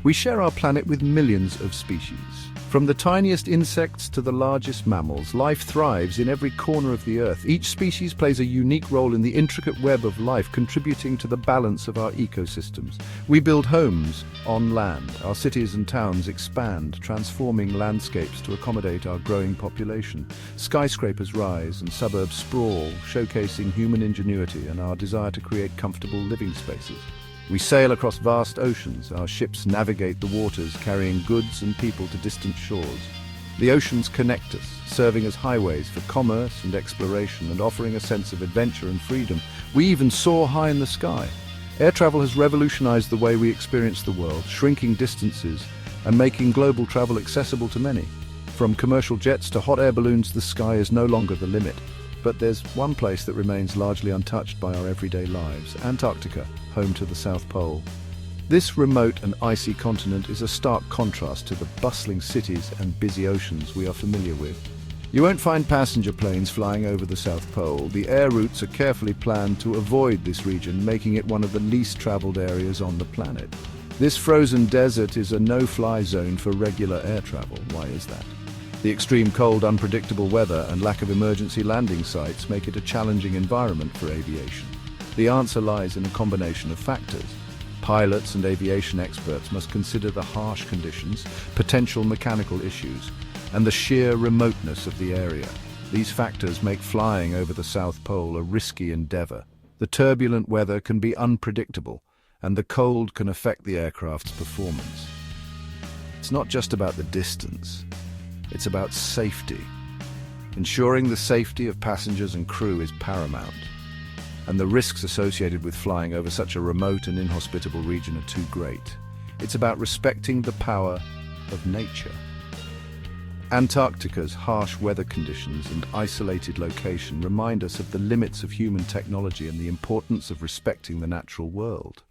We share our planet with millions of species. From the tiniest insects to the largest mammals, life thrives in every corner of the Earth. Each species plays a unique role in the intricate web of life, contributing to the balance of our ecosystems. We build homes on land. Our cities and towns expand, transforming landscapes to accommodate our growing population. Skyscrapers rise and suburbs sprawl, showcasing human ingenuity and our desire to create comfortable living spaces. We sail across vast oceans. Our ships navigate the waters, carrying goods and people to distant shores. The oceans connect us, serving as highways for commerce and exploration and offering a sense of adventure and freedom. We even soar high in the sky. Air travel has revolutionized the way we experience the world, shrinking distances and making global travel accessible to many. From commercial jets to hot air balloons, the sky is no longer the limit. But there's one place that remains largely untouched by our everyday lives: Antarctica, home to the South Pole. This remote and icy continent is a stark contrast to the bustling cities and busy oceans we are familiar with. You won't find passenger planes flying over the South Pole. The air routes are carefully planned to avoid this region, making it one of the least traveled areas on the planet. This frozen desert is a no-fly zone for regular air travel. Why is that? The extreme cold, unpredictable weather and lack of emergency landing sites make it a challenging environment for aviation. The answer lies in a combination of factors. Pilots and aviation experts must consider the harsh conditions, potential mechanical issues, and the sheer remoteness of the area. These factors make flying over the South Pole a risky endeavor. The turbulent weather can be unpredictable, and the cold can affect the aircraft's performance. It's not just about the distance. It's about safety. Ensuring the safety of passengers and crew is paramount, and the risks associated with flying over such a remote and inhospitable region are too great. It's about respecting the power of nature. Antarctica's harsh weather conditions and isolated location remind us of the limits of human technology and the importance of respecting the natural world.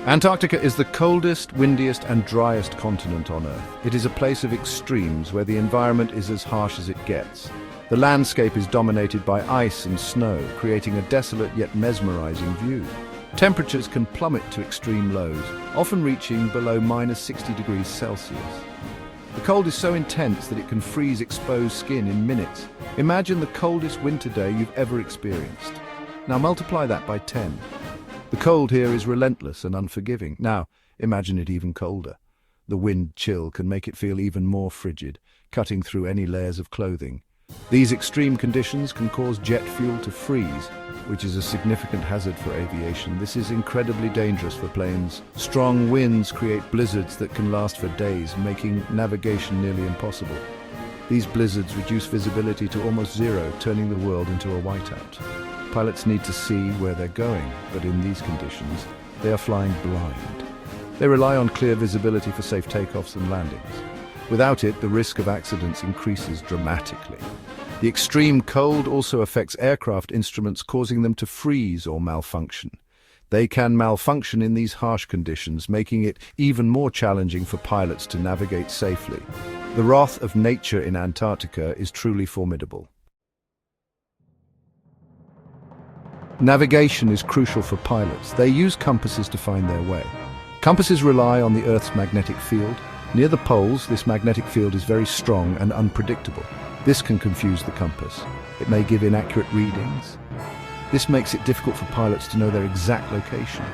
Antarctica is the coldest, windiest and driest continent on Earth. It is a place of extremes where the environment is as harsh as it gets. The landscape is dominated by ice and snow, creating a desolate yet mesmerizing view. Temperatures can plummet to extreme lows, often reaching below -60 degrees Celsius. The cold is so intense that it can freeze exposed skin in minutes. Imagine the coldest winter day you've ever experienced. Now multiply that by 10. The cold here is relentless and unforgiving. Now, imagine it even colder. The wind chill can make it feel even more frigid, cutting through any layers of clothing. These extreme conditions can cause jet fuel to freeze, which is a significant hazard for aviation. This is incredibly dangerous for planes. Strong winds create blizzards that can last for days, making navigation nearly impossible. These blizzards reduce visibility to almost zero, turning the world into a whiteout. Pilots need to see where they're going, but in these conditions, they are flying blind. They rely on clear visibility for safe takeoffs and landings. Without it, the risk of accidents increases dramatically. The extreme cold also affects aircraft instruments, causing them to freeze or malfunction. They can malfunction in these harsh conditions, making it even more challenging for pilots to navigate safely. The wrath of nature in Antarctica is truly formidable. Navigation is crucial for pilots. They use compasses to find their way. Compasses rely on the Earth's magnetic field. Near the poles, this magnetic field is very strong and unpredictable. This can confuse the compass. It may give inaccurate readings. This makes it difficult for pilots to know their exact location.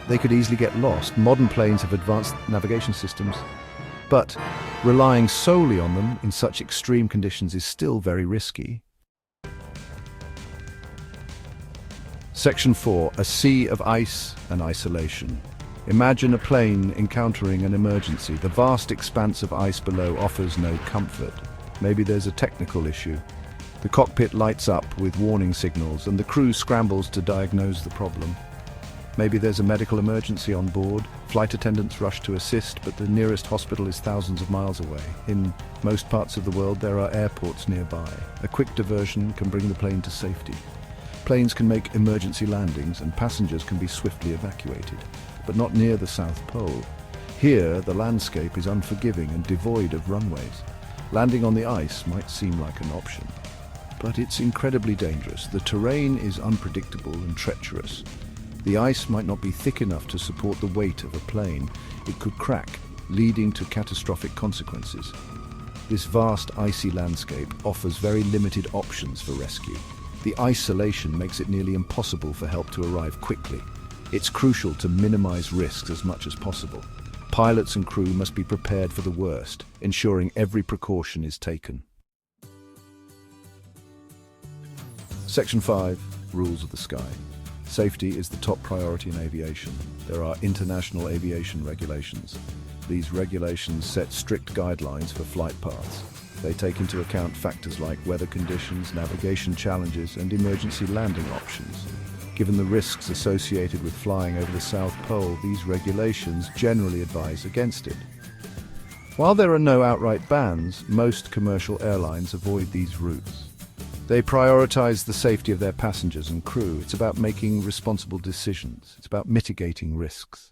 They could easily get lost. Modern planes have advanced navigation systems, but relying solely on them in such extreme conditions is still very risky. Section 4. A sea of ice and isolation. Imagine a plane encountering an emergency. The vast expanse of ice below offers no comfort. Maybe there's a technical issue. The cockpit lights up with warning signals and the crew scrambles to diagnose the problem. Maybe there's a medical emergency on board. Flight attendants rush to assist, but the nearest hospital is thousands of miles away. In most parts of the world, there are airports nearby. A quick diversion can bring the plane to safety. Planes can make emergency landings and passengers can be swiftly evacuated, but not near the South Pole. Here, the landscape is unforgiving and devoid of runways. Landing on the ice might seem like an option, but it's incredibly dangerous. The terrain is unpredictable and treacherous. The ice might not be thick enough to support the weight of a plane. It could crack, leading to catastrophic consequences. This vast icy landscape offers very limited options for rescue. The isolation makes it nearly impossible for help to arrive quickly. It's crucial to minimize risks as much as possible. Pilots and crew must be prepared for the worst, ensuring every precaution is taken. Section 5. Rules of the sky. Safety is the top priority in aviation. There are international aviation regulations. These regulations set strict guidelines for flight paths. They take into account factors like weather conditions, navigation challenges, and emergency landing options. Given the risks associated with flying over the South Pole, these regulations generally advise against it. While there are no outright bans, most commercial airlines avoid these routes. They prioritize the safety of their passengers and crew. It's about making responsible decisions. It's about mitigating risks.